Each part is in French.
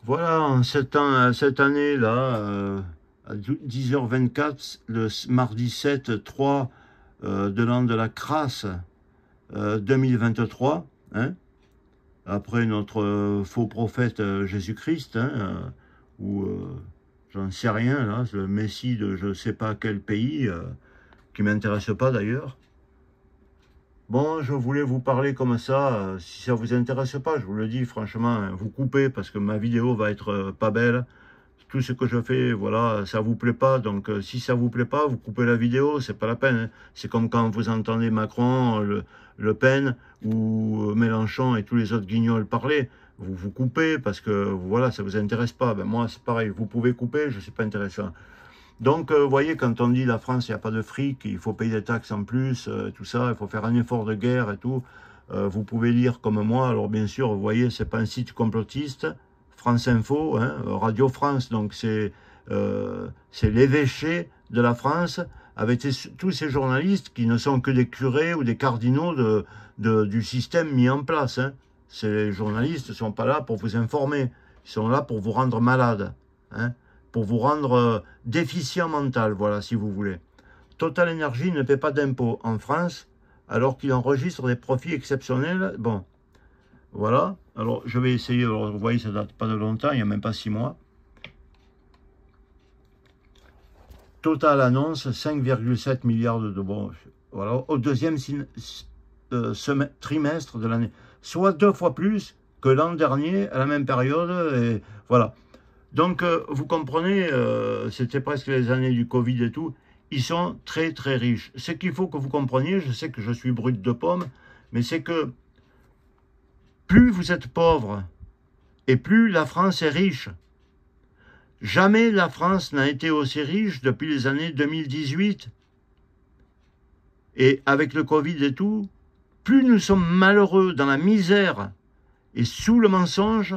Voilà, cette année-là, à 10h24, le mardi 7/3 de l'an de la crasse 2023, hein, après notre faux prophète Jésus-Christ, hein, ou j'en sais rien, là, le Messie de je ne sais pas quel pays, qui ne m'intéresse pas d'ailleurs. Bon, je voulais vous parler comme ça, si ça vous intéresse pas, je vous le dis franchement, hein, vous coupez parce que ma vidéo va être pas belle. Tout ce que je fais, voilà, ça vous plaît pas, donc si ça vous plaît pas, vous coupez la vidéo, c'est pas la peine. Hein. C'est comme quand vous entendez Macron, Le Pen ou Mélenchon et tous les autres guignols parler, vous coupez parce que voilà, ça vous intéresse pas. Ben moi, c'est pareil, vous pouvez couper, je suis pas intéressant. Donc, vous voyez, quand on dit la France, il n'y a pas de fric, il faut payer des taxes en plus, tout ça, il faut faire un effort de guerre et tout, vous pouvez lire comme moi. Alors, bien sûr, vous voyez, c'est pas un site complotiste, France Info, hein, Radio France, donc c'est l'évêché de la France, avec tous ces journalistes qui ne sont que des curés ou des cardinaux du système mis en place. Hein. Ces journalistes ne sont pas là pour vous informer, ils sont là pour vous rendre malade. Hein, pour vous rendre déficient mental, voilà, si vous voulez. Total Energy ne paie pas d'impôts en France, alors qu'il enregistre des profits exceptionnels. Bon, voilà. Alors, je vais essayer. Alors, vous voyez, ça date pas de longtemps, il n'y a même pas 6 mois. Total annonce 5,7 milliards de bons. Voilà, au deuxième trimestre de l'année. Soit 2 fois plus que l'an dernier, à la même période. Et voilà. Donc, vous comprenez, c'était presque les années du Covid et tout, ils sont très très riches. Ce qu'il faut que vous compreniez, je sais que je suis brut de pomme, mais c'est que plus vous êtes pauvre et plus la France est riche. Jamais la France n'a été aussi riche depuis les années 2018. Et avec le Covid et tout, plus nous sommes malheureux dans la misère et sous le mensonge,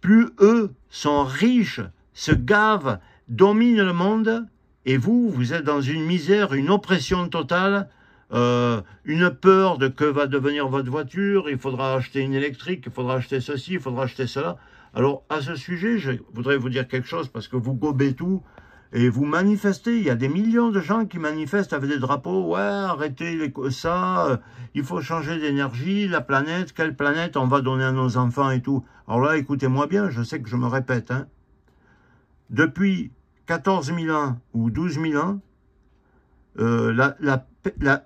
plus eux sont riches, se gavent, dominent le monde, et vous êtes dans une misère, une oppression totale, une peur de que va devenir votre voiture, il faudra acheter une électrique, il faudra acheter ceci, il faudra acheter cela. Alors, à ce sujet, je voudrais vous dire quelque chose, parce que vous gobez tout, et vous manifestez, il y a des millions de gens qui manifestent avec des drapeaux, ouais, arrêtez ça, il faut changer d'énergie, la planète, quelle planète on va donner à nos enfants et tout. Alors là, écoutez-moi bien, je sais que je me répète, hein. Depuis 14 000 ans ou 12 000 ans,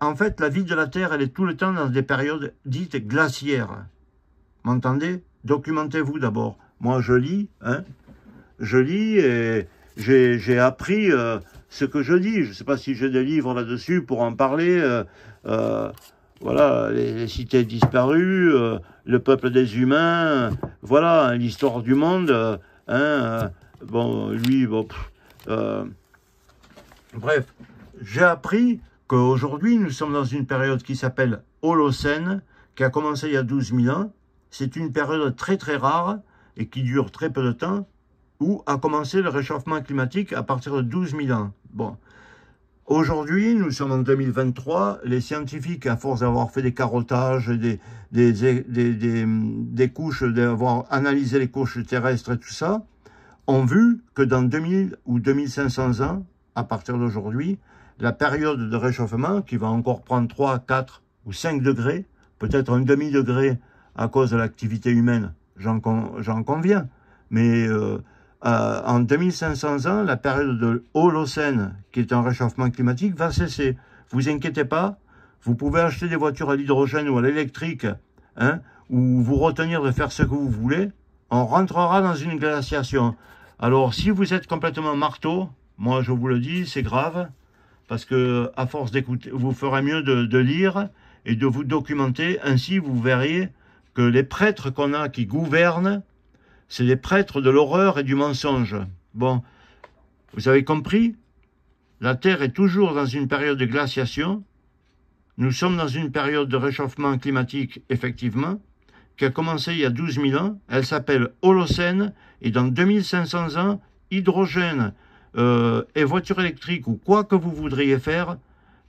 en fait, la vie de la Terre, elle est tout le temps dans des périodes dites glaciaires. M'entendez? Documentez-vous d'abord. Moi, je lis, hein, je lis et j'ai appris ce que je dis. Je ne sais pas si j'ai des livres là-dessus pour en parler. Voilà, les cités disparues, le peuple des humains, voilà, l'histoire du monde. Bon, lui, bon, bref, j'ai appris qu'aujourd'hui, nous sommes dans une période qui s'appelle Holocène, qui a commencé il y a 12 000 ans. C'est une période très très rare et qui dure très peu de temps, où a commencé le réchauffement climatique à partir de 12 000 ans. Bon. Aujourd'hui, nous sommes en 2023, les scientifiques, à force d'avoir fait des carottages, des couches, d'avoir analysé les couches terrestres et tout ça, ont vu que dans 2000 ou 2500 ans, à partir d'aujourd'hui, la période de réchauffement, qui va encore prendre 3, 4 ou 5 degrés, peut-être un demi-degré à cause de l'activité humaine, j'en conviens, mais en 2500 ans, la période de Holocène, qui est un réchauffement climatique, va cesser. Vous inquiétez pas, vous pouvez acheter des voitures à l'hydrogène ou à l'électrique, hein, ou vous retenir de faire ce que vous voulez, on rentrera dans une glaciation. Alors, si vous êtes complètement marteau, moi je vous le dis, c'est grave, parce que à force d'écouter, vous ferez mieux de lire et de vous documenter, ainsi vous verriez que les prêtres qu'on a qui gouvernent, c'est les prêtres de l'horreur et du mensonge. Bon, vous avez compris? La Terre est toujours dans une période de glaciation. Nous sommes dans une période de réchauffement climatique, effectivement, qui a commencé il y a 12 000 ans. Elle s'appelle Holocène, et dans 2500 ans, hydrogène et voiture électrique, ou quoi que vous voudriez faire,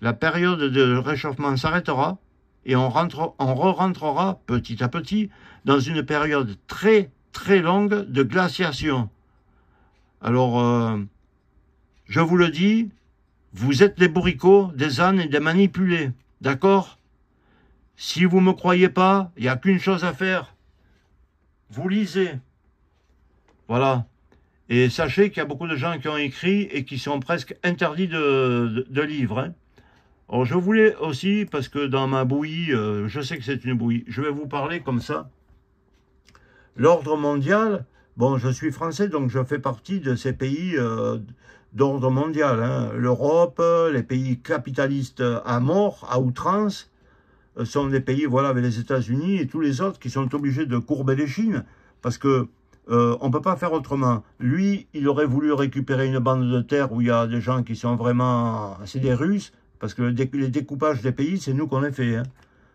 la période de réchauffement s'arrêtera, et on re-rentrera petit à petit dans une période très très longue de glaciation. Alors, je vous le dis, vous êtes des bourricots, des ânes et des manipulés, d'accord? Si vous ne me croyez pas, il n'y a qu'une chose à faire. Vous lisez. Voilà. Et sachez qu'il y a beaucoup de gens qui ont écrit et qui sont presque interdits de livres. Hein. Alors je voulais aussi, parce que dans ma bouillie, je sais que c'est une bouillie, je vais vous parler comme ça. L'ordre mondial, bon, je suis français, donc je fais partie de ces pays d'ordre mondial. Hein. L'Europe, les pays capitalistes à mort, à outrance, sont des pays, voilà, avec les États-Unis et tous les autres qui sont obligés de courber les chines parce que on ne peut pas faire autrement. Lui, il aurait voulu récupérer une bande de terre où il y a des gens qui sont vraiment... C'est des Russes, parce que les découpages des pays, c'est nous qu'on les fait. Hein.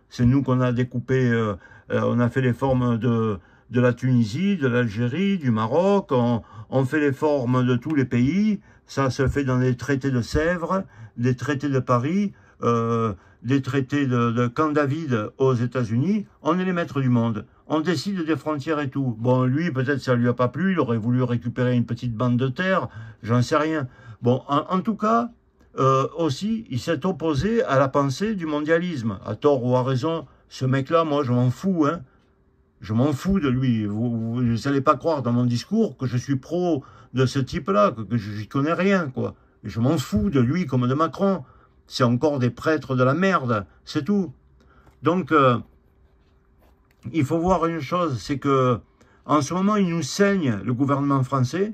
C'est nous qu'on a découpé, on a fait les formes de la Tunisie, de l'Algérie, du Maroc, on fait les formes de tous les pays. Ça se fait dans les traités de Sèvres, des traités de Paris, des traités de Camp David aux États-Unis, on est les maîtres du monde. On décide des frontières et tout. Bon, lui, peut-être ça lui a pas plu, il aurait voulu récupérer une petite bande de terre, j'en sais rien. Bon, en tout cas, aussi, il s'est opposé à la pensée du mondialisme. À tort ou à raison, ce mec-là, moi, je m'en fous, hein. Je m'en fous de lui. Vous n'allez pas croire dans mon discours que je suis pro de ce type-là, que je n'y connais rien, quoi. Je m'en fous de lui comme de Macron. C'est encore des prêtres de la merde, c'est tout. Donc, il faut voir une chose, c'est que en ce moment, il nous saigne, le gouvernement français,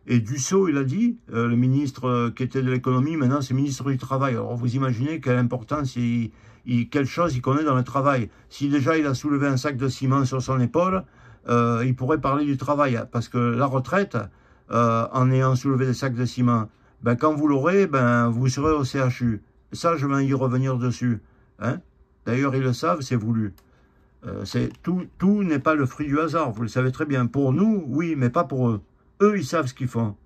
et Dussault, il a dit, le ministre qui était de l'économie, maintenant c'est ministre du travail. Alors vous imaginez quelle importance, quelle chose il connaît dans le travail. Si déjà il a soulevé un sac de ciment sur son épaule, il pourrait parler du travail, parce que la retraite, en ayant soulevé des sacs de ciment, ben, quand vous l'aurez, ben, vous serez au CHU. Ça, je vais y revenir dessus. Hein. D'ailleurs, ils le savent, c'est voulu. Tout n'est pas le fruit du hasard, vous le savez très bien. Pour nous, oui, mais pas pour eux. Eux, ils savent ce qu'ils font.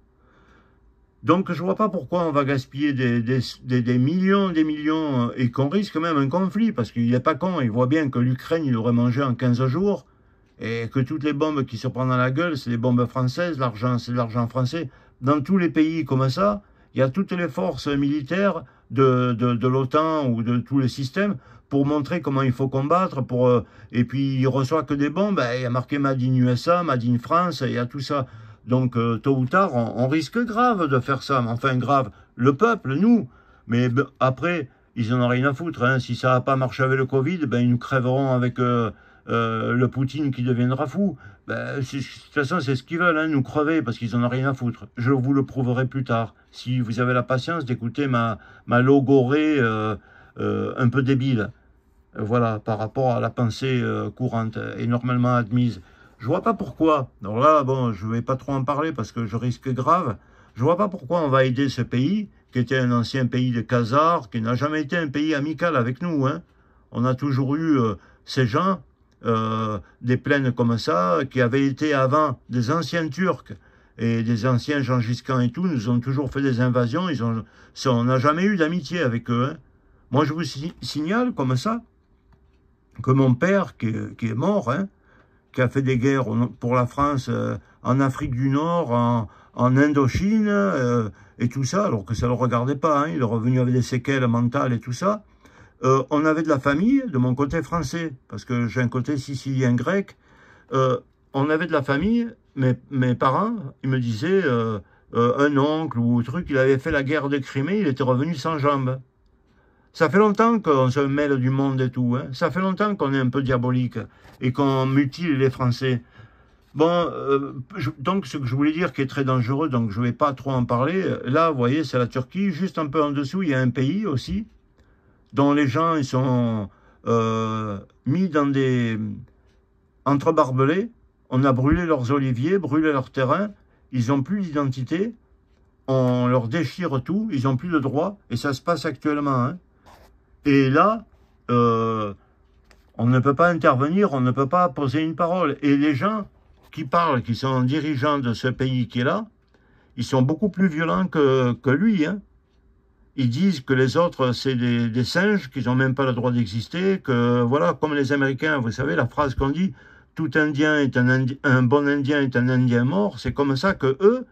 Donc, je ne vois pas pourquoi on va gaspiller des millions, et qu'on risque même un conflit, parce qu'il n'est pas con, il voit bien que l'Ukraine, il aurait mangé en 15 jours, et que toutes les bombes qui se prennent dans la gueule, c'est des bombes françaises, l'argent, c'est de l'argent français. Dans tous les pays comme ça, il y a toutes les forces militaires de l'OTAN ou de tous les systèmes pour montrer comment il faut combattre. Et puis, il ne reçoit que des bombes. Ben, il y a marqué Made in USA, Made in France, il y a tout ça. Donc, tôt ou tard, on risque grave de faire ça. Enfin, grave, le peuple, nous. Mais après, ils en ont rien à foutre. Hein. Si ça n'a pas marché avec le Covid, ben, ils nous crèveront avec... le Poutine qui deviendra fou, ben, de toute façon c'est ce qu'ils veulent, hein, nous crever parce qu'ils en ont rien à foutre. Je vous le prouverai plus tard, si vous avez la patience d'écouter ma logorée un peu débile, voilà, par rapport à la pensée courante et normalement admise. Je vois pas pourquoi, alors là, bon, je vais pas trop en parler parce que je risque grave, je vois pas pourquoi on va aider ce pays, qui était un ancien pays de Khazars, qui n'a jamais été un pays amical avec nous, hein. On a toujours eu ces gens, des plaines comme ça, qui avaient été avant des anciens Turcs et des anciens Gengis Khan et tout, nous ont toujours fait des invasions, on n'a jamais eu d'amitié avec eux. Hein. Moi, je vous signale comme ça que mon père, qui est mort, hein, qui a fait des guerres pour la France en Afrique du Nord, en Indochine, et tout ça, alors que ça ne le regardait pas, hein, il est revenu avec des séquelles mentales et tout ça. On avait de la famille de mon côté français, parce que j'ai un côté sicilien grec. On avait de la famille, mes parents, ils me disaient, un oncle ou truc, il avait fait la guerre de Crimée, il était revenu sans jambes. Ça fait longtemps qu'on se mêle du monde et tout. Hein. Ça fait longtemps qu'on est un peu diabolique et qu'on mutile les Français. Bon, donc ce que je voulais dire qui est très dangereux, donc je ne vais pas trop en parler. Là, vous voyez, c'est la Turquie. Juste un peu en dessous, il y a un pays aussi, dont les gens ils sont mis dans des... entre-barbelés. On a brûlé leurs oliviers, brûlé leurs terrains. Ils n'ont plus d'identité. On leur déchire tout. Ils n'ont plus de droits. Et ça se passe actuellement. Hein. Et là, on ne peut pas intervenir. On ne peut pas poser une parole. Et les gens qui parlent, qui sont dirigeants de ce pays qui est là, ils sont beaucoup plus violents que lui. Hein. Ils disent que les autres, c'est des singes, qu'ils n'ont même pas le droit d'exister, que, voilà, comme les Américains, vous savez, la phrase qu'on dit, tout Indien est un bon Indien est un Indien mort. C'est comme ça que eux,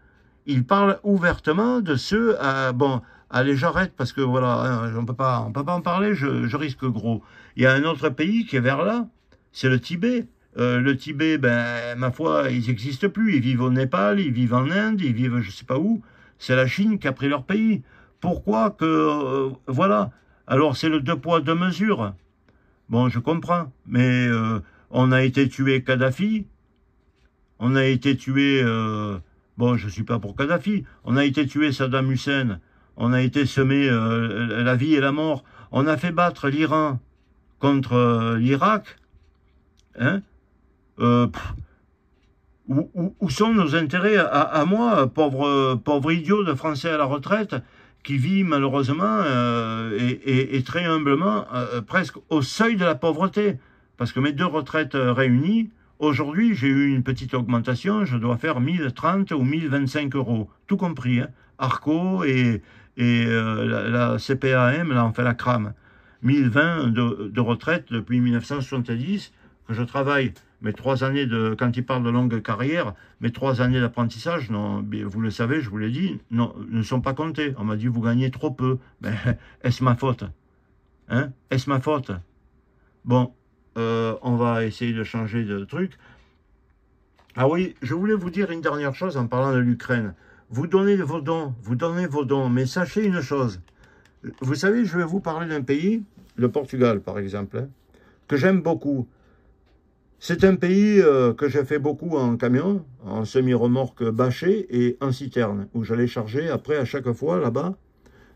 ils parlent ouvertement de ceux, bon, allez, j'arrête parce que voilà, hein, on peut pas en parler, je risque gros. Il y a un autre pays qui est vers là, c'est le Tibet. Le Tibet, ben, ma foi, ils n'existent plus. Ils vivent au Népal, ils vivent en Inde, ils vivent je sais pas où. C'est la Chine qui a pris leur pays. Pourquoi que, voilà. Alors c'est le deux poids, deux mesures. Bon, je comprends, mais on a été tué Kadhafi, on a été tué, bon, je suis pas pour Kadhafi, on a été tué Saddam Hussein, on a été semé la vie et la mort, on a fait battre l'Iran contre l'Irak, hein, où sont nos intérêts à moi, pauvre idiot de Français à la retraite, qui vit malheureusement et très humblement presque au seuil de la pauvreté. Parce que mes deux retraites réunies, aujourd'hui j'ai eu une petite augmentation, je dois faire 1030 ou 1025 euros, tout compris, hein, Arco et la CPAM, là on fait la crame. 1020 de retraite depuis 1970, que je travaille. Mes 3 années de, quand il parle de longue carrière, mes 3 années d'apprentissage, non, vous le savez, je vous l'ai dit, non, ne sont pas comptées. On m'a dit, vous gagnez trop peu. Ben, est-ce ma faute? Hein? Est-ce ma faute? Bon, on va essayer de changer de truc. Ah oui, je voulais vous dire une dernière chose en parlant de l'Ukraine. Vous donnez vos dons, mais sachez une chose. Vous savez, je vais vous parler d'un pays, le Portugal par exemple, hein, que j'aime beaucoup. C'est un pays que j'ai fait beaucoup en camion, en semi-remorque bâchée et en citerne, où j'allais charger après à chaque fois là-bas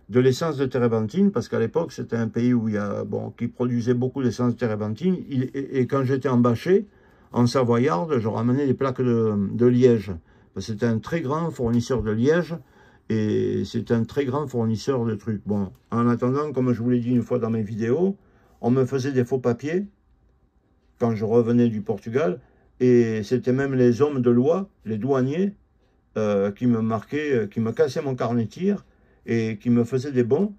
de l'essence de térébenthine, parce qu'à l'époque c'était un pays où il y a, bon, qui produisait beaucoup d'essence de térébenthine, et quand j'étais en bâché, en savoyarde, je ramenais des plaques de liège. C'était un très grand fournisseur de liège, et c'est un très grand fournisseur de trucs. Bon, en attendant, comme je vous l'ai dit une fois dans mes vidéos, on me faisait des faux papiers, quand je revenais du Portugal, et c'était même les hommes de loi, les douaniers, qui me marquaient, qui me cassaient mon carnet de tir, et qui me faisaient des bons,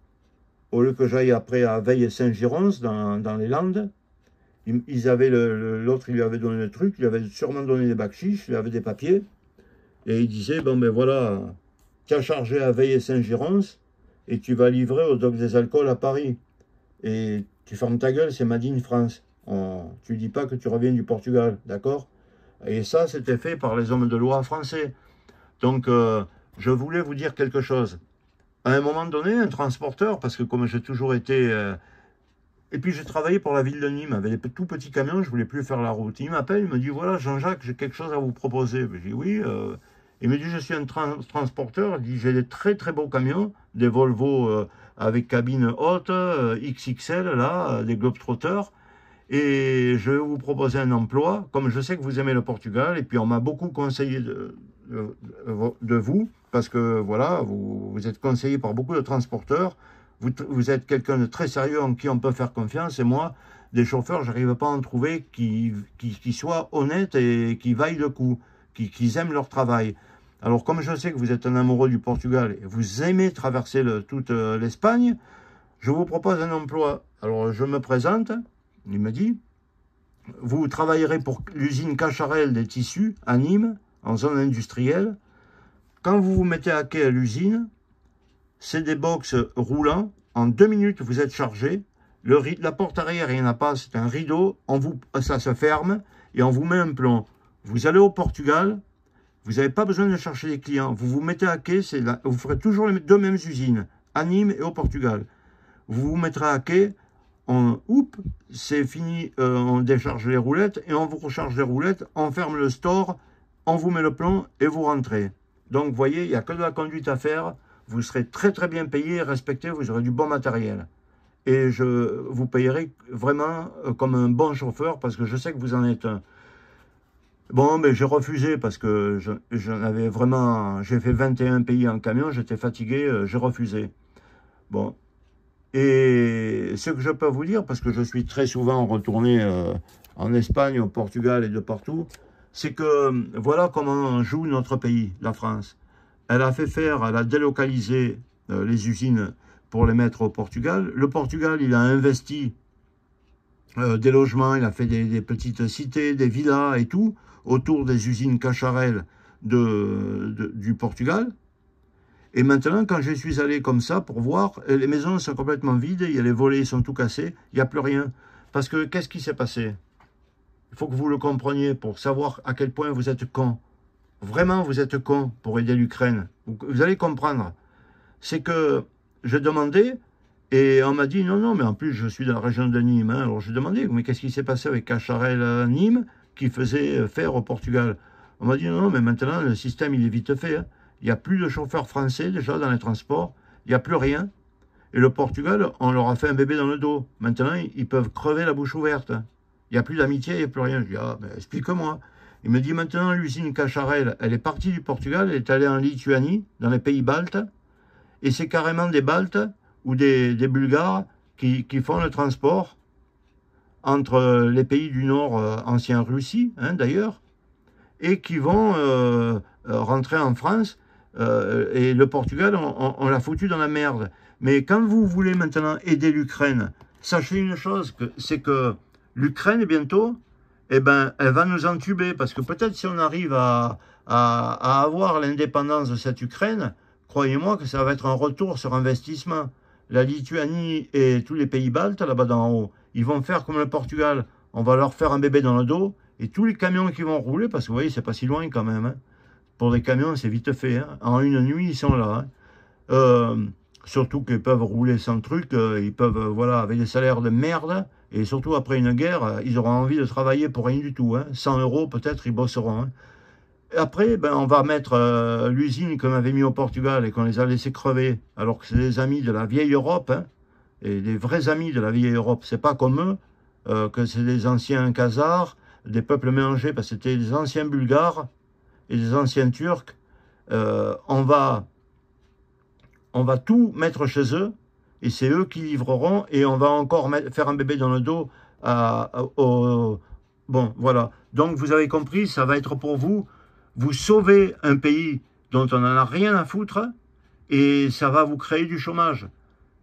au lieu que j'aille après à Veille et Saint-Girons, dans les Landes. Ils avaient l'autre, il lui avait donné le truc, il lui avait sûrement donné des bakchiches, il lui avait des papiers, et il disait, bon ben voilà, tu as chargé à Veille et Saint-Girons, et tu vas livrer au Doc des Alcools à Paris, et tu fermes ta gueule, c'est Made in France. Tu dis pas que tu reviens du Portugal, d'accord? Et ça, c'était fait par les hommes de loi français. Donc, je voulais vous dire quelque chose. À un moment donné, un transporteur, parce que comme j'ai toujours été... et puis j'ai travaillé pour la ville de Nîmes, avec des tout petits camions, je voulais plus faire la route. Il m'appelle, il me dit, voilà Jean-Jacques, j'ai quelque chose à vous proposer. Je dis, oui. Il me dit, je suis un transporteur. Il dit, j'ai des très très beaux camions, des Volvo avec cabine haute, XXL, là, des Globetrotters. Et je vais vous proposer un emploi, comme je sais que vous aimez le Portugal, et puis on m'a beaucoup conseillé de vous, parce que voilà, vous êtes conseillé par beaucoup de transporteurs, vous êtes quelqu'un de très sérieux en qui on peut faire confiance, et moi, des chauffeurs, j'arrive pas à en trouver qui soient honnêtes et qui vaillent le coup, qui aiment leur travail. Alors comme je sais que vous êtes un amoureux du Portugal, et vous aimez traverser toute l'Espagne, je vous propose un emploi. Alors je me présente. Il me dit, vous travaillerez pour l'usine Cacharel des tissus à Nîmes, en zone industrielle. Quand vous vous mettez à quai à l'usine, c'est des box roulants. En 2 minutes, vous êtes chargé. La porte arrière, il n'y en a pas, c'est un rideau. Ça se ferme et on vous met un plomb. Vous allez au Portugal, vous n'avez pas besoin de chercher des clients. Vous vous mettez à quai, vous ferez toujours les 2 mêmes usines, à Nîmes et au Portugal. Vous vous mettrez à quai. C'est fini, on décharge les roulettes et on vous recharge les roulettes, on ferme le store, on vous met le plomb et vous rentrez. Donc, vous voyez, il n'y a que de la conduite à faire, vous serez très très bien payé, respecté, vous aurez du bon matériel. Et je vous payerai vraiment comme un bon chauffeur parce que je sais que vous en êtes un. Bon, mais j'ai refusé parce que j'en avais vraiment, j'ai fait 21 pays en camion, j'étais fatigué, j'ai refusé. Bon. Et ce que je peux vous dire, parce que je suis très souvent retourné en Espagne, au Portugal et de partout, c'est que voilà comment joue notre pays, la France. Elle a délocalisé les usines pour les mettre au Portugal. Le Portugal, il a investi des logements, il a fait des petites cités, des villas et tout, autour des usines Cacharel du Portugal. Et maintenant, quand je suis allé comme ça pour voir, les maisons sont complètement vides, il y a les volets, ils sont tout cassés, il n'y a plus rien. Parce que, qu'est-ce qui s'est passé? Il faut que vous le compreniez pour savoir à quel point vous êtes con. Vraiment, vous êtes con pour aider l'Ukraine. Vous allez comprendre. C'est que je demandais, et on m'a dit, non, non, mais en plus, je suis dans la région de Nîmes. Hein. Alors, je demandais, mais qu'est-ce qui s'est passé avec Cacharel Nîmes qui faisait faire au Portugal? On m'a dit, non, non, mais maintenant, le système, il est vite fait. Hein. Il n'y a plus de chauffeurs français, déjà, dans les transports. Il n'y a plus rien. Et le Portugal, on leur a fait un bébé dans le dos. Maintenant, ils peuvent crever la bouche ouverte. Il n'y a plus d'amitié, il n'y a plus rien. Je dis, ah, ben, explique-moi. Il me dit, maintenant, l'usine Cacharel, elle est partie du Portugal, elle est allée en Lituanie, dans les pays baltes. Et c'est carrément des Baltes ou des Bulgares qui font le transport entre les pays du Nord, ancienne Russie, hein, d'ailleurs, et qui vont rentrer en France. Et le Portugal, on l'a foutu dans la merde. Mais quand vous voulez maintenant aider l'Ukraine, sachez une chose, c'est que l'Ukraine, bientôt, eh ben, elle va nous entuber. Parce que peut-être si on arrive à avoir l'indépendance de cette Ukraine, croyez-moi que ça va être un retour sur investissement. La Lituanie et tous les pays baltes, là-bas d'en haut, ils vont faire comme le Portugal. On va leur faire un bébé dans le dos. Et tous les camions qui vont rouler, parce que vous voyez, c'est pas si loin quand même. Hein. Pour des camions, c'est vite fait. Hein. En une nuit, ils sont là. Hein. Surtout qu'ils peuvent rouler sans truc. Ils peuvent, voilà, avec des salaires de merde. Et surtout après une guerre, ils auront envie de travailler pour rien du tout. Hein. 100 € peut-être, ils bosseront. Hein. Et après, ben, on va mettre l'usine qu'on avait mis au Portugal et qu'on les a laissés crever. Alors que c'est des amis de la vieille Europe. Hein. Et des vrais amis de la vieille Europe. C'est pas comme eux, que c'est des anciens Khazars, des peuples mélangés, parce que c'était des anciens Bulgares et des anciens Turcs. On va tout mettre chez eux, et c'est eux qui livreront, et on va encore faire un bébé dans le dos Bon, voilà. Donc, vous avez compris, ça va être pour vous. Vous sauvez un pays dont on n'en a rien à foutre, et ça va vous créer du chômage.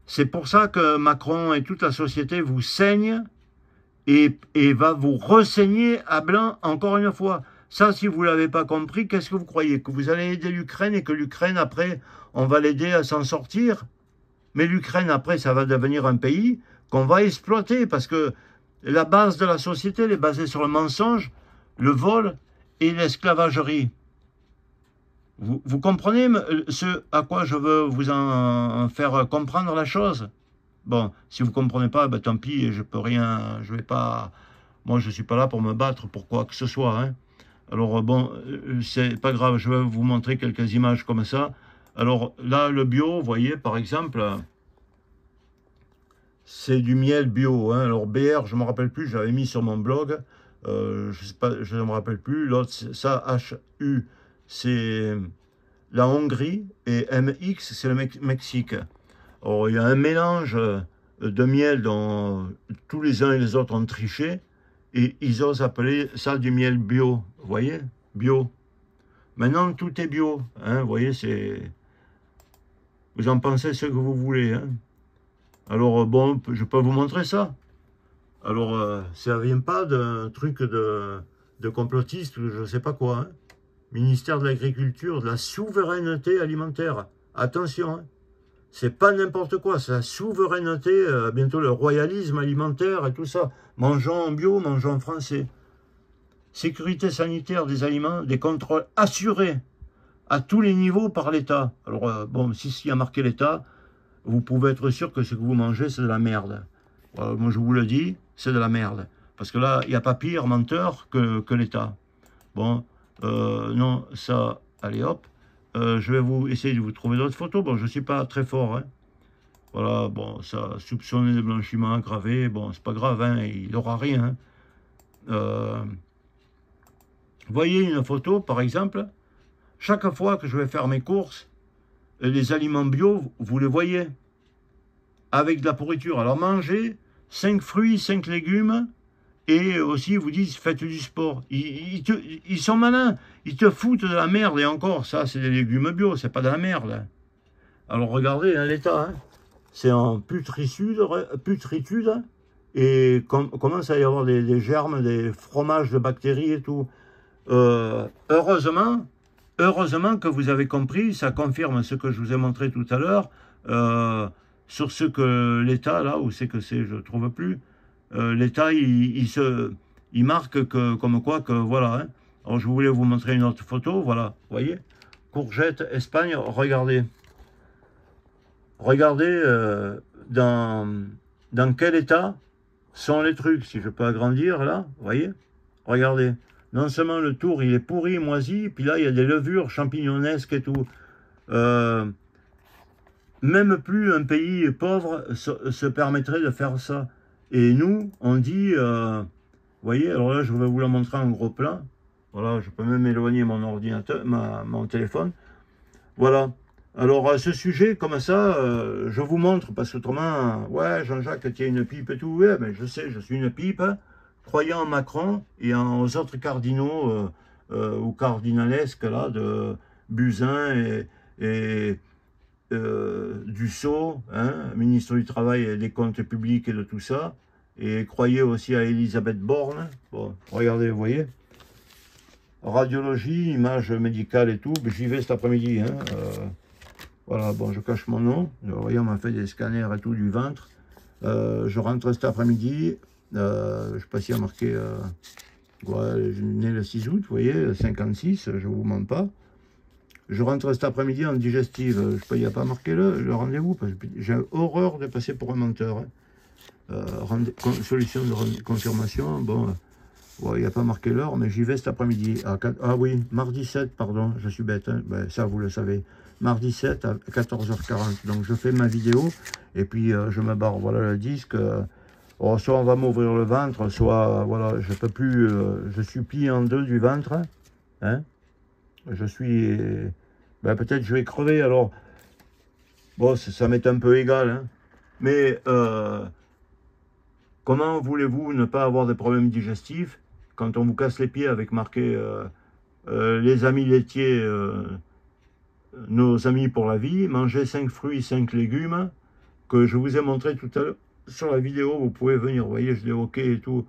C'est pour ça que Macron et toute la société vous saignent, et va vous ressaigner à blanc encore une fois. Ça, si vous ne l'avez pas compris, qu'est-ce que vous croyez? Que vous allez aider l'Ukraine et que l'Ukraine, après, on va l'aider à s'en sortir? Mais l'Ukraine, après, ça va devenir un pays qu'on va exploiter parce que la base de la société, elle est basée sur le mensonge, le vol et l'esclavagerie. Vous comprenez ce à quoi je veux vous en faire comprendre la chose? Bon, si vous ne comprenez pas, ben, tant pis, je peux rien, je vais pas... Moi, je ne suis pas là pour me battre pour quoi que ce soit. Hein. Alors, bon, c'est pas grave, je vais vous montrer quelques images comme ça. Alors, là, le bio, vous voyez, par exemple, c'est du miel bio. Hein. Alors, BR, je ne me rappelle plus, j'avais mis sur mon blog. Je sais pas, je ne me rappelle plus. L'autre, ça, HU, c'est la Hongrie. Et MX, c'est le Mexique. Alors, il y a un mélange de miel dont tous les uns et les autres ont triché. Et ils osent appeler ça du miel bio. Vous voyez? Bio. Maintenant, tout est bio. Hein, vous voyez, c'est... Vous en pensez ce que vous voulez. Hein. Alors, bon, je peux vous montrer ça. Alors, ça ne vient pas d'un truc de complotiste ou je ne sais pas quoi. Hein. Ministère de l'Agriculture, de la souveraineté alimentaire. Attention, hein. C'est pas n'importe quoi, c'est la souveraineté, bientôt le royalisme alimentaire et tout ça. Mangeons en bio, mangeons en français. Sécurité sanitaire des aliments, des contrôles assurés à tous les niveaux par l'État. Alors, bon, si y a marqué l'État, vous pouvez être sûr que ce que vous mangez, c'est de la merde. Moi, je vous le dis, c'est de la merde. Parce que là, il n'y a pas pire menteur que l'État. Bon, non, ça, allez hop. Je vais vous essayer de vous trouver d'autres photos. Bon, je ne suis pas très fort. Hein. Voilà, bon, ça, soupçonné de blanchiment aggravé. Bon, c'est pas grave, hein, il n'aura rien. Hein. Voyez une photo, par exemple. Chaque fois que je vais faire mes courses, les aliments bio, vous les voyez. Avec de la pourriture. Alors, mangez 5 fruits, 5 légumes. Et aussi, ils vous disent, faites du sport. Ils sont malins. Ils te foutent de la merde. Et encore, ça, c'est des légumes bio. C'est pas de la merde. Alors, regardez, hein, l'État. Hein, c'est en putritude. et commence à y avoir des germes, des fromages de bactéries et tout. Heureusement que vous avez compris, ça confirme ce que je vous ai montré tout à l'heure, sur ce que l'État, là, où c'est que c'est, je ne trouve plus, l'État, il marque que, comme quoi, que voilà. Hein. Alors, je voulais vous montrer une autre photo, voilà, vous voyez, courgette, Espagne, regardez. Regardez dans quel état sont les trucs, si je peux agrandir, là, vous voyez, regardez. Non seulement le tour, il est pourri, moisi, puis là, il y a des levures champignonesques et tout. Même plus un pays pauvre se permettrait de faire ça. Et nous, on dit, vous voyez, alors là, je vais vous la montrer en gros plan. Voilà, je peux même éloigner mon ordinateur, mon téléphone. Voilà. Alors, à ce sujet, comme ça, je vous montre, parce qu'autrement, ouais, Jean-Jacques, tu es une pipe et tout. Ouais, mais je sais, je suis une pipe. Croyant en Macron et aux autres cardinaux ou cardinalesques là, de Buzyn et Dussault, hein, ministre du Travail et des Comptes Publics et de tout ça, et croyez aussi à Elisabeth Borne. Bon, regardez, vous voyez, radiologie, images médicales et tout, j'y vais cet après-midi. Hein, voilà, bon, je cache mon nom. Vous voyez, on m'a fait des scanners et tout du ventre. Je rentre cet après-midi. Je ne sais pas s'il y a marqué, ouais, je suis né le 6 août, vous voyez, 56, je ne vous mens pas. Je rentre cet après-midi en digestive, je sais pas, il n'y a pas marqué le rendez-vous, parce que j'ai horreur de passer pour un menteur. Hein. Solution de confirmation, bon, ouais, il n'y a pas marqué l'heure, mais j'y vais cet après-midi. Ah oui, mardi 7, pardon, je suis bête, hein, ben, ça vous le savez. Mardi 7 à 14h40, donc je fais ma vidéo, et puis je me barre, voilà le disque. Oh, soit on va m'ouvrir le ventre, soit, voilà, je peux plus, je suis plié en deux du ventre, hein, je suis, ben, peut-être je vais crever, alors, bon, ça m'est un peu égal, hein, mais comment voulez-vous ne pas avoir de problèmes digestifs quand on vous casse les pieds avec marqué les amis laitiers, nos amis pour la vie, manger 5 fruits, 5 légumes, que je vous ai montré tout à l'heure. Sur la vidéo, vous pouvez venir, vous voyez, je l'ai OK et tout.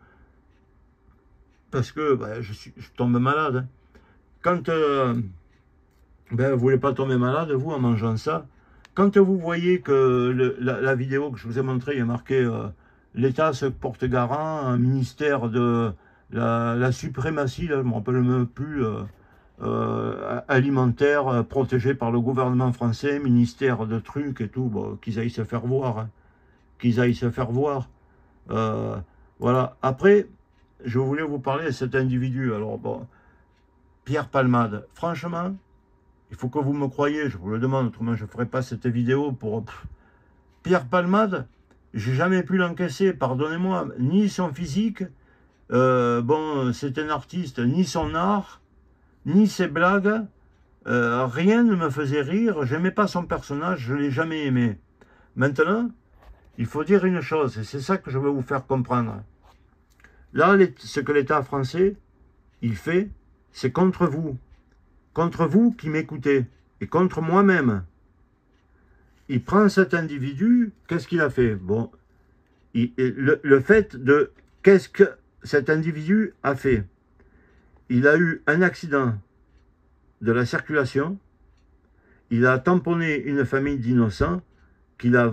Parce que ben, je tombe malade. Hein. Quand ben, vous ne voulez pas tomber malade, vous, en mangeant ça, quand vous voyez que la vidéo que je vous ai montrée, il y a marqué l'État se porte garant, un ministère de la suprématie, là, je ne me rappelle même plus, alimentaire, protégé par le gouvernement français, ministère de trucs et tout, bon, qu'ils aillent se faire voir. Hein. Qu'ils aillent se faire voir. Voilà. Après, je voulais vous parler de cet individu. Alors, bon, Pierre Palmade. Franchement, il faut que vous me croyiez, je vous le demande, autrement je ne ferai pas cette vidéo pour... Pierre Palmade, j'ai jamais pu l'encaisser, pardonnez-moi, ni son physique, bon, c'est un artiste, ni son art, ni ses blagues, rien ne me faisait rire, j'aimais pas son personnage, je ne l'ai jamais aimé. Maintenant, il faut dire une chose, et c'est ça que je veux vous faire comprendre. Là, ce que l'État français, il fait, c'est contre vous qui m'écoutez, et contre moi-même. Il prend cet individu, qu'est-ce qu'il a fait? Bon, le fait de, qu'est-ce que cet individu a fait? Il a eu un accident de la circulation, il a tamponné une famille d'innocents, qu'il a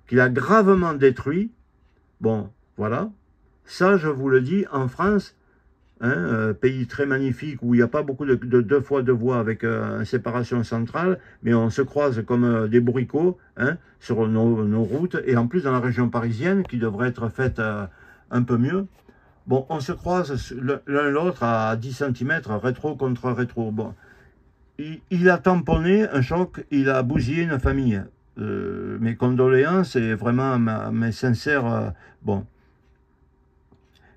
qu'il a gravement détruit. Bon, voilà. Ça, je vous le dis, en France, hein, pays très magnifique où il n'y a pas beaucoup de deux fois deux voies avec une séparation centrale, mais on se croise comme des bourricots hein, sur nos routes, et en plus dans la région parisienne, qui devrait être faite un peu mieux. Bon, on se croise l'un l'autre à 10 cm, rétro contre rétro. Bon. Il a tamponné un choc, il a bousillé une famille. Mes condoléances et vraiment mes sincères... bon.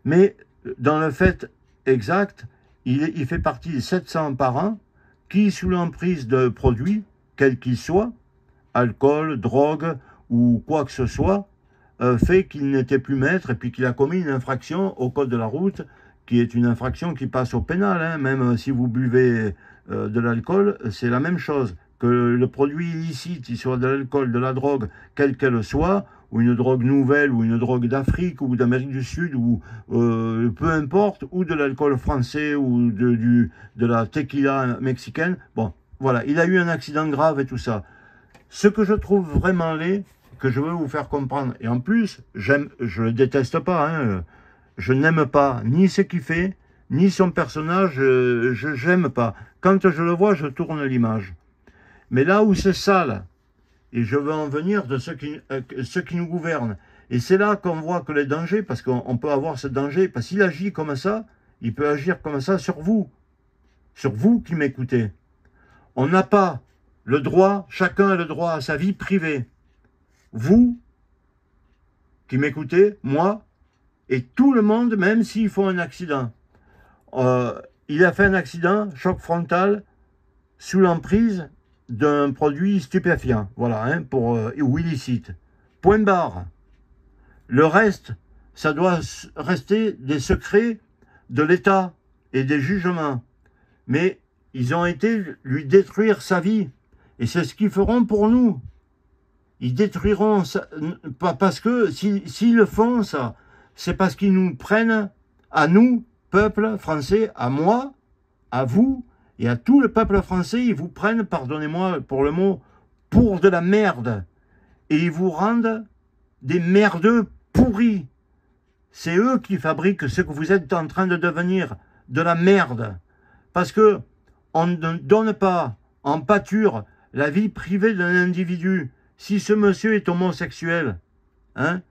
Mais dans le fait exact, il fait partie des 700 parents qui, sous l'emprise de produits, quels qu'ils soient, alcool, drogue ou quoi que ce soit, fait qu'il n'était plus maître et puis qu'il a commis une infraction au code de la route, qui est une infraction qui passe au pénal. Hein, même si vous buvez de l'alcool, c'est la même chose. Que le produit illicite, il soit de l'alcool, de la drogue, quelle qu'elle soit, ou une drogue nouvelle, ou une drogue d'Afrique, ou d'Amérique du Sud, ou peu importe, ou de l'alcool français, ou de la tequila mexicaine. Bon, voilà, il a eu un accident grave et tout ça. Ce que je trouve vraiment laid, que je veux vous faire comprendre, et en plus, je le déteste pas, hein, je n'aime pas ni ce qu'il fait, ni son personnage, je n'aime pas. Quand je le vois, je tourne l'image. Mais là où c'est sale, et je veux en venir de ceux qui nous gouvernent, et c'est là qu'on voit que les dangers, parce qu'on peut avoir ce danger, parce qu'il agit comme ça, il peut agir comme ça sur vous qui m'écoutez. On n'a pas le droit, chacun a le droit à sa vie privée. Vous qui m'écoutez, moi, et tout le monde, même s'ils font un accident. Il a fait un accident, choc frontal, sous l'emprise d'un produit stupéfiant, voilà, hein, ou illicite. Point barre. Le reste, ça doit rester des secrets de l'État et des jugements. Mais ils ont été lui détruire sa vie. Et c'est ce qu'ils feront pour nous. Ils détruiront ça, parce que s'ils le font, ça, c'est parce qu'ils nous prennent, à nous, peuple français, à moi, à vous, et à tout le peuple français, ils vous prennent, pardonnez-moi pour le mot, pour de la merde. Et ils vous rendent des merdeux pourris. C'est eux qui fabriquent ce que vous êtes en train de devenir, de la merde. Parce que on ne donne pas en pâture la vie privée d'un individu. Si ce monsieur est homosexuel, hein,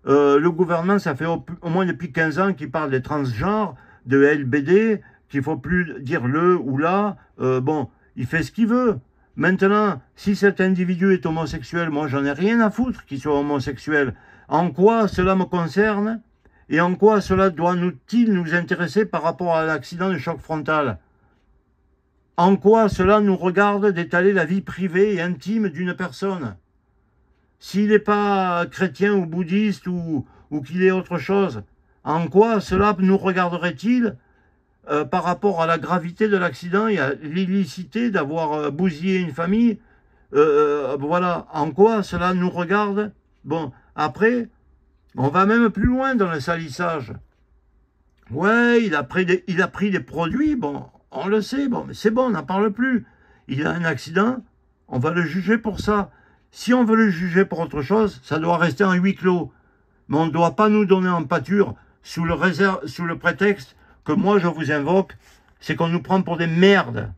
le gouvernement, ça fait au moins depuis 15 ans qu'il parle des transgenres, de LBD, qu'il ne faut plus dire le ou la. Bon, il fait ce qu'il veut. Maintenant, si cet individu est homosexuel, moi, j'en ai rien à foutre qu'il soit homosexuel. En quoi cela me concerne et en quoi cela doit-il nous intéresser par rapport à l'accident de choc frontal? En quoi cela nous regarde d'étaler la vie privée et intime d'une personne? S'il n'est pas chrétien ou bouddhiste ou qu'il est autre chose, en quoi cela nous regarderait-il par rapport à la gravité de l'accident et à l'illicité d'avoir bousillé une famille? Voilà, en quoi cela nous regarde? Bon, après, on va même plus loin dans le salissage. Ouais, il a pris des produits, bon, on le sait, bon, mais c'est bon, on n'en parle plus. Il a un accident, on va le juger pour ça. Si on veut le juger pour autre chose, ça doit rester en huis clos. Mais on ne doit pas nous donner en pâture sous le prétexte que moi je vous invoque, c'est qu'on nous prend pour des merdes.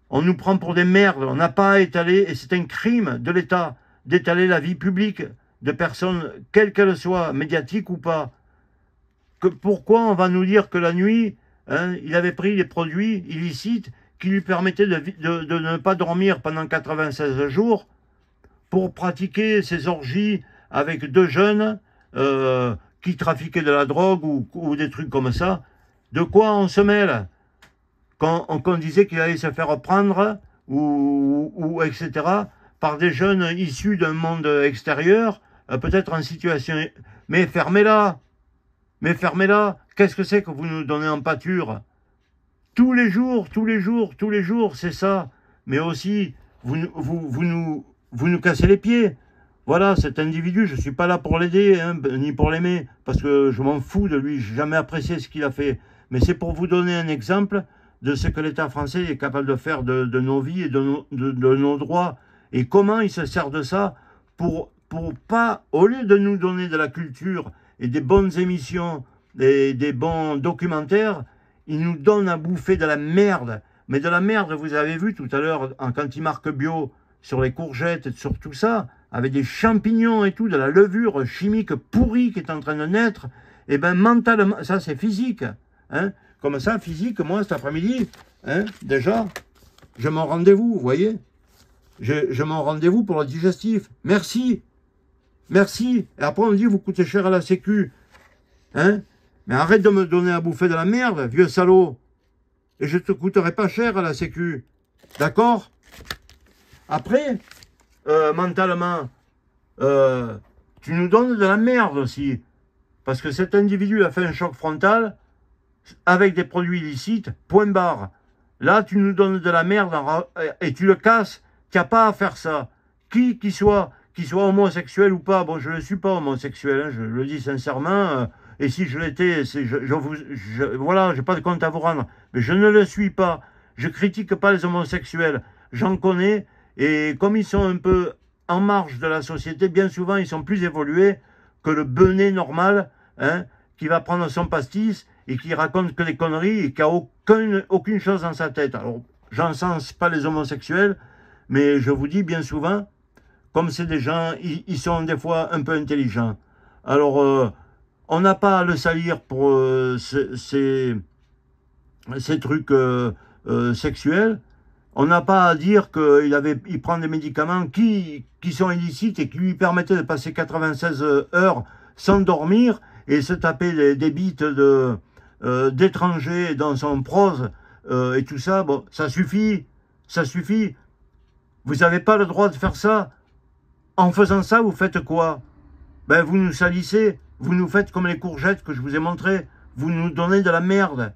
On nous prend pour des merdes. On n'a pas à étaler, et c'est un crime de l'État, d'étaler la vie publique de personnes, quelle qu'elle soit, médiatique ou pas. Pourquoi on va nous dire que la nuit, hein, il avait pris des produits illicites qui lui permettaient de ne pas dormir pendant 96 jours pour pratiquer ses orgies avec deux jeunes qui trafiquaient de la drogue ou des trucs comme ça? De quoi on se mêle? Quand on disait qu'il allait se faire prendre ou etc. par des jeunes issus d'un monde extérieur, peut-être en situation... Mais fermez-la! Mais fermez-la! Qu'est-ce que c'est que vous nous donnez en pâture? Tous les jours, c'est ça. Mais aussi, vous nous cassez les pieds. Voilà, cet individu, je ne suis pas là pour l'aider, hein, ni pour l'aimer, parce que je m'en fous de lui, je n'ai jamais apprécié ce qu'il a fait. Mais c'est pour vous donner un exemple de ce que l'État français est capable de faire de nos vies et de nos droits. Et comment il se sert de ça pour pas, au lieu de nous donner de la culture et des bonnes émissions, des bons documentaires, il nous donne à bouffer de la merde. Mais de la merde, vous avez vu tout à l'heure, quand il marque bio sur les courgettes et sur tout ça, avec des champignons et tout, de la levure chimique pourrie qui est en train de naître, et bien mentalement, ça c'est physique. Hein. Comme ça, physique, moi cet après-midi, hein, déjà, je m'en rendez-vous, vous voyez? Je m'en rendez-vous pour le digestif. Merci. Merci. Et après on me dit, vous coûtez cher à la sécu. Hein? Mais arrête de me donner à bouffer de la merde, vieux salaud. Et je te coûterai pas cher à la sécu. D'accord? Après, mentalement, tu nous donnes de la merde aussi. Parce que cet individu a fait un choc frontal avec des produits illicites, point barre. Là, tu nous donnes de la merde et tu le casses. Tu n'as pas à faire ça. Qui soit, qu'il soit homosexuel ou pas. Bon, je ne suis pas homosexuel, hein, je le dis sincèrement. Et si je l'étais, voilà, j'ai pas de compte à vous rendre. Mais je ne le suis pas. Je critique pas les homosexuels. J'en connais. Et comme ils sont un peu en marge de la société, bien souvent, ils sont plus évolués que le benet normal, hein, qui va prendre son pastis et qui raconte que des conneries et qui a aucune chose dans sa tête. Alors, j'encense pas les homosexuels, mais je vous dis bien souvent, comme c'est des gens, ils sont des fois un peu intelligents. Alors, on n'a pas à le salir pour ces trucs sexuels. On n'a pas à dire qu'il prend des médicaments qui sont illicites et qui lui permettaient de passer 96 heures sans dormir et se taper des bites d'étrangers dans son prose et tout ça. Bon, ça suffit, ça suffit. Vous n'avez pas le droit de faire ça. En faisant ça, vous faites quoi? Ben, vous nous salissez, vous nous faites comme les courgettes que je vous ai montrées. Vous nous donnez de la merde.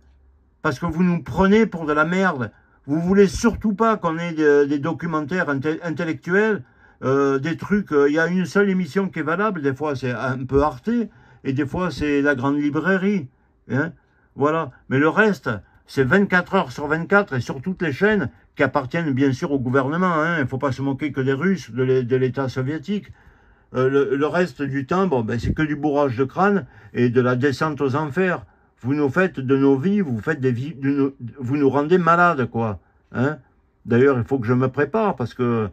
Parce que vous nous prenez pour de la merde. Vous voulez surtout pas qu'on ait des documentaires intellectuels, des trucs. Il y a une seule émission qui est valable. Des fois, c'est un peu Arte. Et des fois, c'est la grande librairie. Hein, voilà. Mais le reste, c'est 24 heures sur 24 et sur toutes les chaînes qui appartiennent bien sûr au gouvernement. Hein. Il ne faut pas se moquer que des Russes, de l'État soviétique. Le reste du temps, bon, ben, c'est que du bourrage de crâne et de la descente aux enfers. Vous nous faites de nos vies, vous faites des vies, vous nous rendez malades, quoi. Hein. D'ailleurs, il faut que je me prépare parce que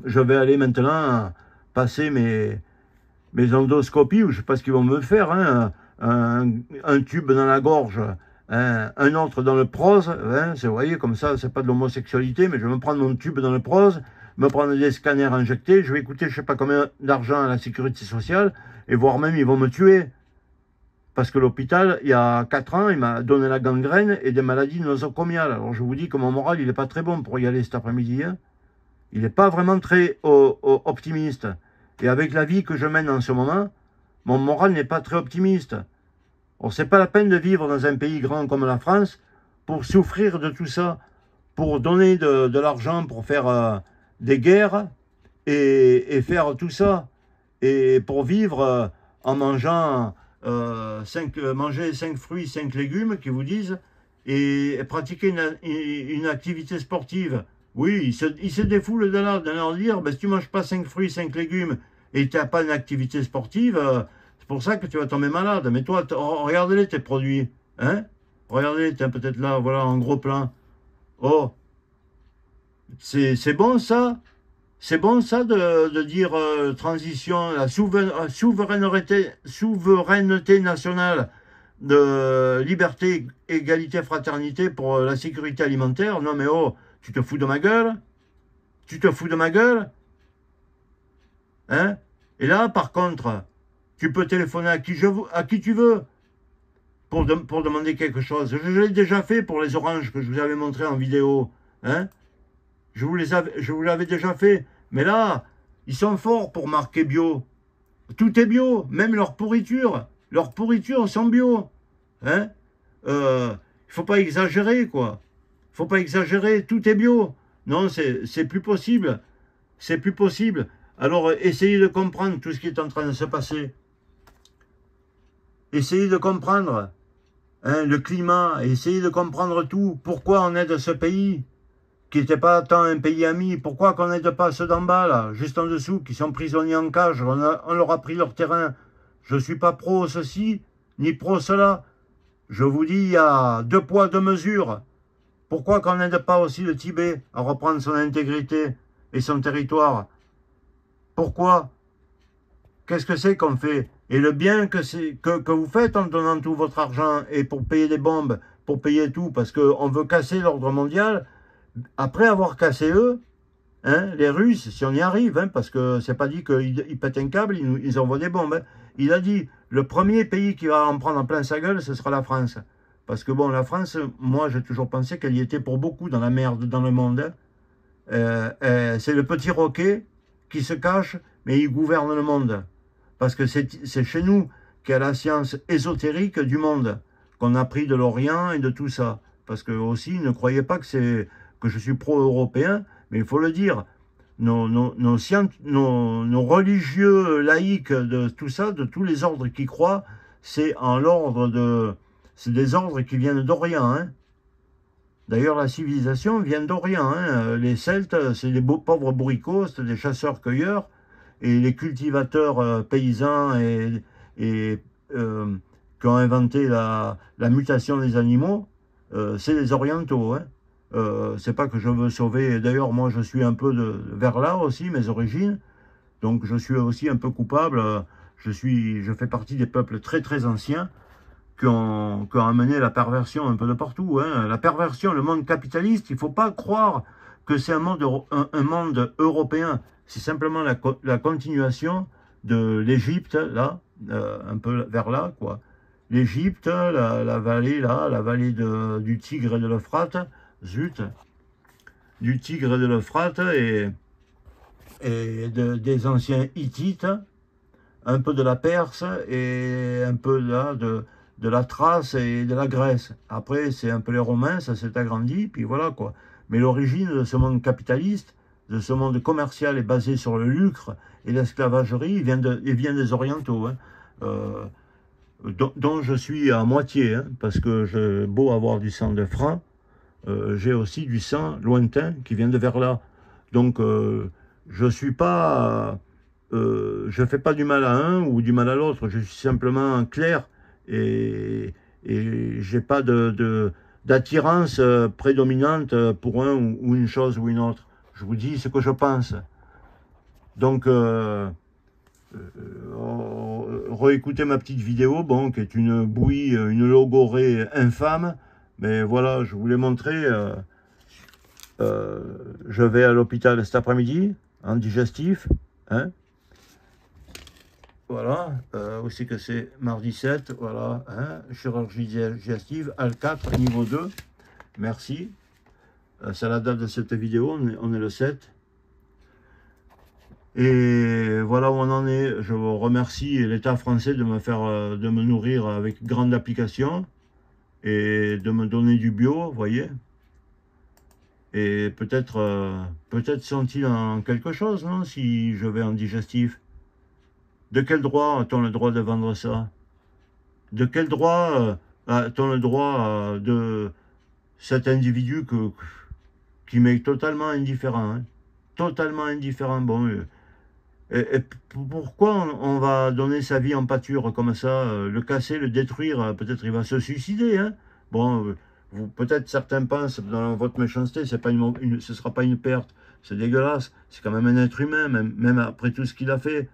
je vais aller maintenant passer mes endoscopies, ou je ne sais pas ce qu'ils vont me faire, hein, un tube dans la gorge, hein, un autre dans le prose, hein, vous voyez, comme ça, c'est pas de l'homosexualité, mais je vais me prendre mon tube dans le prose, me prendre des scanners injectés, je vais coûter je ne sais pas combien d'argent à la sécurité sociale, et voire même ils vont me tuer. Parce que l'hôpital, il y a 4 ans, il m'a donné la gangrène et des maladies nosocomiales. Alors je vous dis que mon moral, il n'est pas très bon pour y aller cet après-midi. Hein. Il n'est pas vraiment très optimiste. Et avec la vie que je mène en ce moment, mon moral n'est pas très optimiste. Alors c'est pas la peine de vivre dans un pays grand comme la France pour souffrir de tout ça, pour donner de l'argent, pour faire des guerres et faire tout ça. Et pour vivre en mangeant... manger 5 fruits, 5 légumes, qui vous disent, et pratiquer une activité sportive. Oui, ils se défoulent de leur dire, ben, si tu ne manges pas 5 fruits, 5 légumes, et tu n'as pas une activité sportive, c'est pour ça que tu vas tomber malade. Mais toi, regardez-les tes produits. Hein? Regardez, peut-être là, voilà, en gros plan. Oh, c'est bon ça? C'est bon ça de dire transition, la souveraineté nationale de liberté, égalité, fraternité pour la sécurité alimentaire. Non mais oh, tu te fous de ma gueule? Tu te fous de ma gueule? Hein? Et là, par contre, tu peux téléphoner à qui tu veux pour demander quelque chose. Je l'ai déjà fait pour les oranges que je vous avais montré en vidéo. Hein? Je vous l'avais déjà fait. Mais là, ils sont forts pour marquer bio. Tout est bio, même leur pourriture. Leurs pourritures sont bio. Hein? Il faut pas exagérer, quoi. Il faut pas exagérer, tout est bio. Non, c'est plus possible. C'est plus possible. Alors, essayez de comprendre tout ce qui est en train de se passer. Essayez de comprendre hein, le climat. Essayez de comprendre tout. Pourquoi on aide ce pays qui n'était pas tant un pays ami, pourquoi qu'on n'aide pas ceux d'en bas, là, juste en dessous, qui sont prisonniers en cage, on leur a pris leur terrain. Je ne suis pas pro ceci, ni pro cela. Je vous dis, il y a 2 poids, 2 mesures. Pourquoi qu'on n'aide pas aussi le Tibet à reprendre son intégrité et son territoire? Pourquoi? Qu'est-ce que c'est qu'on fait? Et le bien que vous faites en donnant tout votre argent, et pour payer des bombes, pour payer tout, parce qu'on veut casser l'ordre mondial. Après avoir cassé eux, hein, les Russes, si on y arrive, hein, parce que c'est pas dit qu'ils pètent un câble, ils envoient des bombes. Hein. Il a dit, le premier pays qui va en prendre en plein sa gueule, ce sera la France. Parce que bon, la France, moi j'ai toujours pensé qu'elle y était pour beaucoup dans la merde dans le monde. Hein. C'est le petit roquet qui se cache, mais il gouverne le monde. Parce que c'est chez nous qu'il y a la science ésotérique du monde, qu'on a pris de l'Orient et de tout ça. Parce que aussi, ne croyez pas que je suis pro-européen, mais il faut le dire. nos religieux laïcs de tout ça, de tous les ordres qui croient, c'est en l'ordre de... C'est des ordres qui viennent d'Orient. Hein. D'ailleurs, la civilisation vient d'Orient. Hein. Les Celtes, c'est des pauvres bourricots, c'est des chasseurs-cueilleurs. Et les cultivateurs paysans qui ont inventé la mutation des animaux, c'est les orientaux. Hein. C'est pas que je veux sauver. D'ailleurs, moi, je suis un peu vers là aussi, mes origines. Donc, je suis aussi un peu coupable. Je fais partie des peuples très, très anciens qui ont amené la perversion un peu de partout. Hein. La perversion, le monde capitaliste, il ne faut pas croire que c'est un monde européen. C'est simplement la continuation de l'Égypte, là, un peu vers là, quoi. L'Égypte, la vallée, là, la vallée du Tigre et de l'Euphrate, zut, du Tigre et de l'Euphrate et des anciens Hittites, un peu de la Perse et un peu là de la Thrace et de la Grèce. Après, c'est un peu les Romains, ça s'est agrandi, puis voilà, quoi. Mais l'origine de ce monde capitaliste, de ce monde commercial est basé sur le lucre et l'esclavagerie, il vient des Orientaux, hein, dont je suis à moitié, hein, parce que j'ai beau avoir du sang de franc, j'ai aussi du sang lointain qui vient de vers là. Donc, je suis pas, je fais pas du mal à un ou du mal à l'autre, je suis simplement clair et j'ai pas d'attirance prédominante pour un ou une chose ou une autre. Je vous dis ce que je pense. Donc, réécoutez ma petite vidéo, bon, qui est une bouillie, une logorée infâme. Mais voilà, je vous l'ai montré. Je vais à l'hôpital cet après-midi, en digestif. Hein. Voilà, où c'est que c'est mardi 7, voilà, hein, chirurgie digestive, AL4, niveau 2. Merci. C'est la date de cette vidéo, on est le 7. Et voilà où on en est. Je vous remercie l'État français de me nourrir avec grande application et de me donner du bio, vous voyez. Et peut-être sont-ils en quelque chose, non, si je vais en digestif. De quel droit a-t-on le droit de vendre ça? De quel droit a-t-on le droit de cet individu qui m'est totalement indifférent, hein? Totalement indifférent. Bon, et pourquoi on va donner sa vie en pâture comme ça, le casser, le détruire? Peut-être il va se suicider, hein? Bon, peut-être certains pensent dans votre méchanceté, ce ne sera pas une perte. C'est dégueulasse. C'est quand même un être humain, même après tout ce qu'il a fait.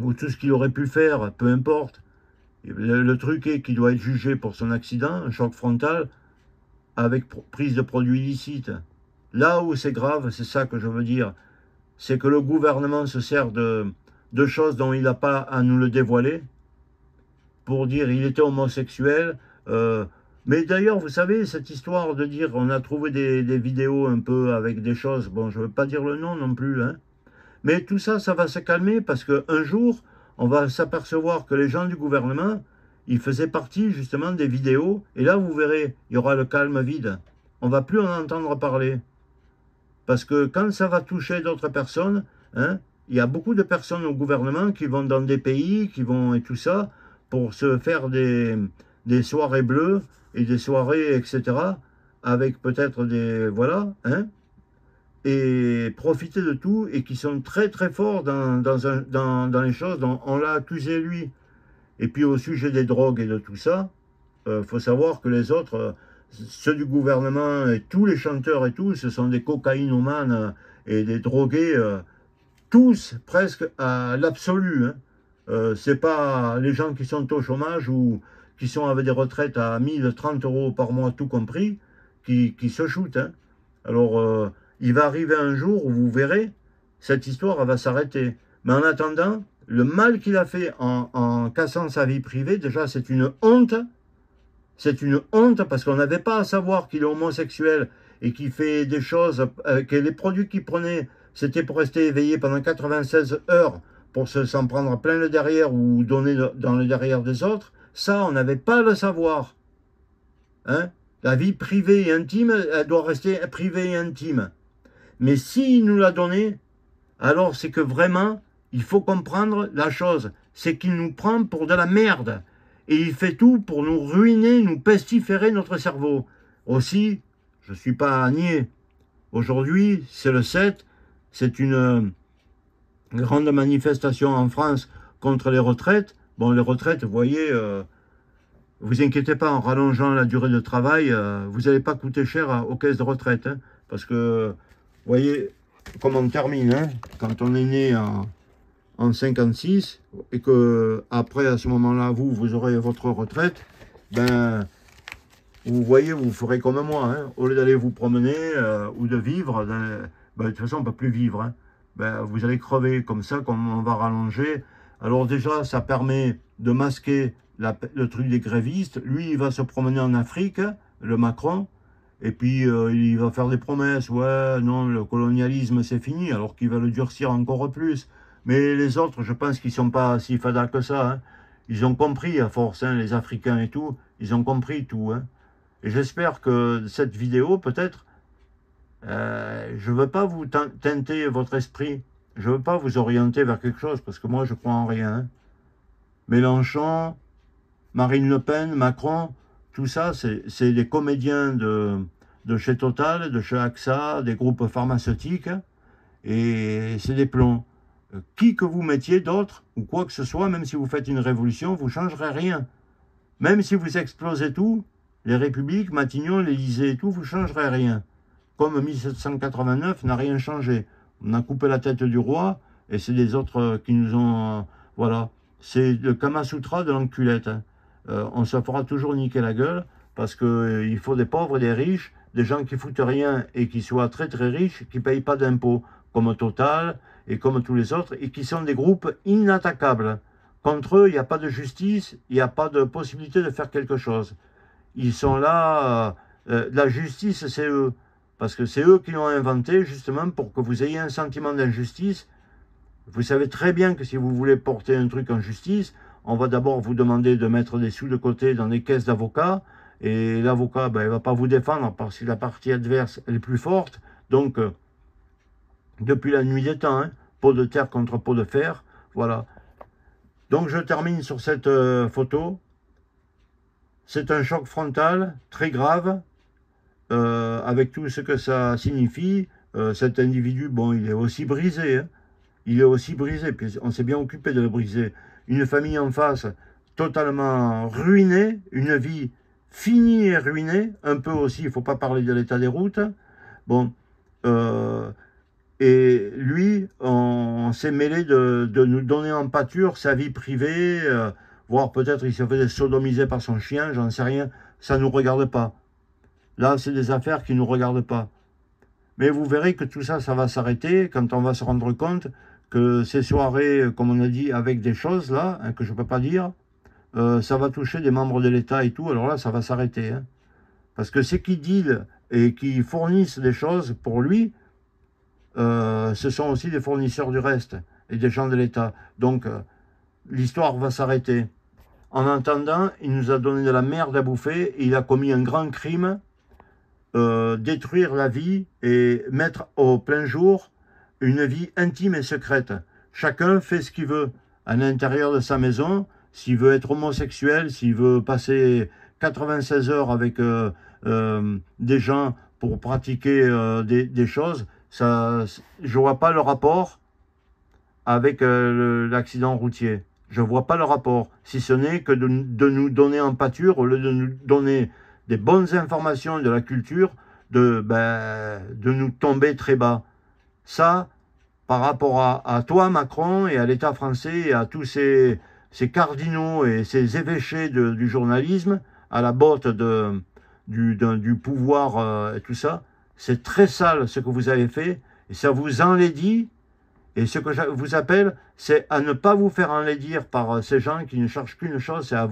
Ou tout ce qu'il aurait pu faire, peu importe. Le truc est qu'il doit être jugé pour son accident, un choc frontal, avec prise de produits illicites. Là où c'est grave, c'est ça que je veux dire, c'est que le gouvernement se sert de choses dont il n'a pas à nous le dévoiler, pour dire il était homosexuel. Mais d'ailleurs, vous savez, cette histoire de dire on a trouvé des vidéos un peu avec des choses, bon, je ne veux pas dire le nom non plus, hein. Mais tout ça, ça va se calmer parce qu'un jour, on va s'apercevoir que les gens du gouvernement, ils faisaient partie justement des vidéos. Et là, vous verrez, il y aura le calme vide. On ne va plus en entendre parler. Parce que quand ça va toucher d'autres personnes, hein, il y a beaucoup de personnes au gouvernement qui vont dans des pays, qui vont et tout ça, pour se faire des soirées bleues et des soirées, etc. Avec peut-être des... Voilà, hein. Et profiter de tout, et qui sont très très forts dans les choses dont on l'a accusé lui. Et puis au sujet des drogues et de tout ça, faut savoir que les autres, ceux du gouvernement et tous les chanteurs et tout, ce sont des cocaïnomanes et des drogués, tous presque à l'absolu. Hein. C'est pas les gens qui sont au chômage ou qui sont avec des retraites à 1030 € par mois tout compris, qui se shootent. Hein. Alors... il va arriver un jour où vous verrez, cette histoire elle va s'arrêter. Mais en attendant, le mal qu'il a fait en cassant sa vie privée, déjà c'est une honte. C'est une honte parce qu'on n'avait pas à savoir qu'il est homosexuel et qu'il fait des choses, que les produits qu'il prenait, c'était pour rester éveillé pendant 96 heures pour s'en prendre plein le derrière ou donner dans le derrière des autres. Ça, on n'avait pas à le savoir. Hein? La vie privée et intime, elle doit rester privée et intime. Mais s'il nous l'a donné, alors c'est que vraiment, il faut comprendre la chose. C'est qu'il nous prend pour de la merde. Et il fait tout pour nous ruiner, nous pestiférer notre cerveau. Aussi, je ne suis pas à nier. Aujourd'hui, c'est le 7, c'est une grande manifestation en France contre les retraites. Bon, les retraites, vous voyez, vous inquiétez pas, en rallongeant la durée de travail, vous n'allez pas coûter cher aux caisses de retraite. Hein, parce que, vous voyez, comment on termine, hein, quand on est né en 56, et que après, à ce moment-là, vous aurez votre retraite, ben, vous voyez, vous ferez comme moi, hein, au lieu d'aller vous promener ou de vivre, ben, de toute façon, on ne peut plus vivre, hein, ben, vous allez crever comme ça, comme on va rallonger. Alors déjà, ça permet de masquer le truc des grévistes. Lui, il va se promener en Afrique, le Macron, et puis il va faire des promesses. Ouais, non, le colonialisme, c'est fini, alors qu'il va le durcir encore plus. Mais les autres, je pense qu'ils ne sont pas si fadas que ça. Hein. Ils ont compris à force, hein, les Africains et tout, ils ont compris tout. Hein. Et j'espère que cette vidéo, peut-être, je ne veux pas vous teinter votre esprit. Je ne veux pas vous orienter vers quelque chose, parce que moi, je crois en rien. Hein. Mélenchon, Marine Le Pen, Macron, tout ça, c'est des comédiens de chez Total, de chez AXA, des groupes pharmaceutiques, et c'est des plombs. Qui que vous mettiez d'autre, ou quoi que ce soit, même si vous faites une révolution, vous ne changerez rien. Même si vous explosez tout, les républiques, Matignon, l'Élysée et tout, vous ne changerez rien. Comme 1789 n'a rien changé. On a coupé la tête du roi, et c'est les autres qui nous ont... voilà, c'est le Kama Sutra de l'enculette. Hein. On se fera toujours niquer la gueule, parce qu'il faut des pauvres et des riches, des gens qui foutent rien et qui soient très très riches, qui ne payent pas d'impôts, comme Total et comme tous les autres, et qui sont des groupes inattaquables. Contre eux, il n'y a pas de justice, il n'y a pas de possibilité de faire quelque chose. Ils sont là, la justice, c'est eux. Parce que c'est eux qui l'ont inventé, justement, pour que vous ayez un sentiment d'injustice. Vous savez très bien que si vous voulez porter un truc en justice, on va d'abord vous demander de mettre des sous de côté dans des caisses d'avocats, et l'avocat, ben, il ne va pas vous défendre parce que la partie adverse elle est plus forte. Donc, depuis la nuit des temps, hein, pot de terre contre pot de fer, voilà. Donc, je termine sur cette photo. C'est un choc frontal très grave, avec tout ce que ça signifie. Cet individu, bon, il est aussi brisé, hein. Il est aussi brisé, puis on s'est bien occupé de le briser. Une famille en face, totalement ruinée, une vie finie et ruinée, un peu aussi, il ne faut pas parler de l'état des routes. Bon, et lui, on s'est mêlé de nous donner en pâture sa vie privée, voire peut-être il se faisait sodomiser par son chien, j'en sais rien, ça ne nous regarde pas. Là, c'est des affaires qui ne nous regardent pas. Mais vous verrez que tout ça, ça va s'arrêter quand on va se rendre compte que ces soirées, comme on a dit, avec des choses là, hein, que je ne peux pas dire, ça va toucher des membres de l'État et tout, alors là, ça va s'arrêter. Hein. Parce que ceux qui dealent et qui fournissent des choses pour lui, ce sont aussi des fournisseurs du reste et des gens de l'État. Donc, l'histoire va s'arrêter. En attendant, il nous a donné de la merde à bouffer et il a commis un grand crime, détruire la vie et mettre au plein jour une vie intime et secrète. Chacun fait ce qu'il veut à l'intérieur de sa maison. S'il veut être homosexuel, s'il veut passer 96 heures avec des gens pour pratiquer des choses, ça, je ne vois pas le rapport avec l'accident routier. Je ne vois pas le rapport, si ce n'est que de nous donner en pâture, au lieu de nous donner des bonnes informations de la culture, de nous tomber très bas. Ça, par rapport à toi, Macron, et à l'État français, et à tous ces cardinaux et ces évêchés du journalisme, à la botte du pouvoir et tout ça, c'est très sale ce que vous avez fait, et ça vous enlaidit. Et ce que je vous appelle, c'est à ne pas vous faire enlaidir par ces gens qui ne cherchent qu'une chose, c'est à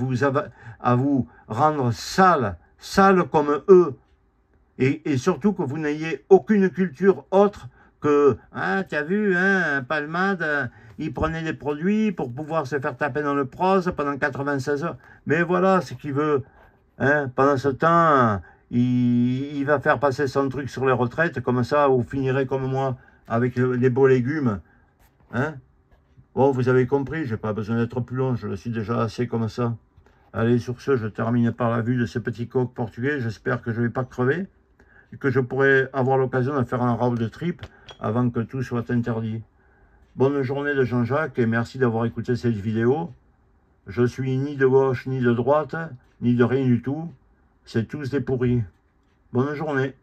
vous rendre sale comme eux. Et surtout que vous n'ayez aucune culture autre que, ah, tu as vu, hein, Palmade, il prenait des produits pour pouvoir se faire taper dans le prose pendant 96 heures. Mais voilà ce qu'il veut. Hein. Pendant ce temps, il va faire passer son truc sur les retraites, comme ça, vous finirez comme moi, avec les beaux légumes. Hein? Bon, vous avez compris, j'ai pas besoin d'être plus long, je le suis déjà assez comme ça. Allez, sur ce, je termine par la vue de ce petit coq portugais. J'espère que je ne vais pas crever et que je pourrai avoir l'occasion de faire un road trip avant que tout soit interdit. Bonne journée de Jean-Jacques et merci d'avoir écouté cette vidéo. Je suis ni de gauche, ni de droite, ni de rien du tout. C'est tous des pourris. Bonne journée.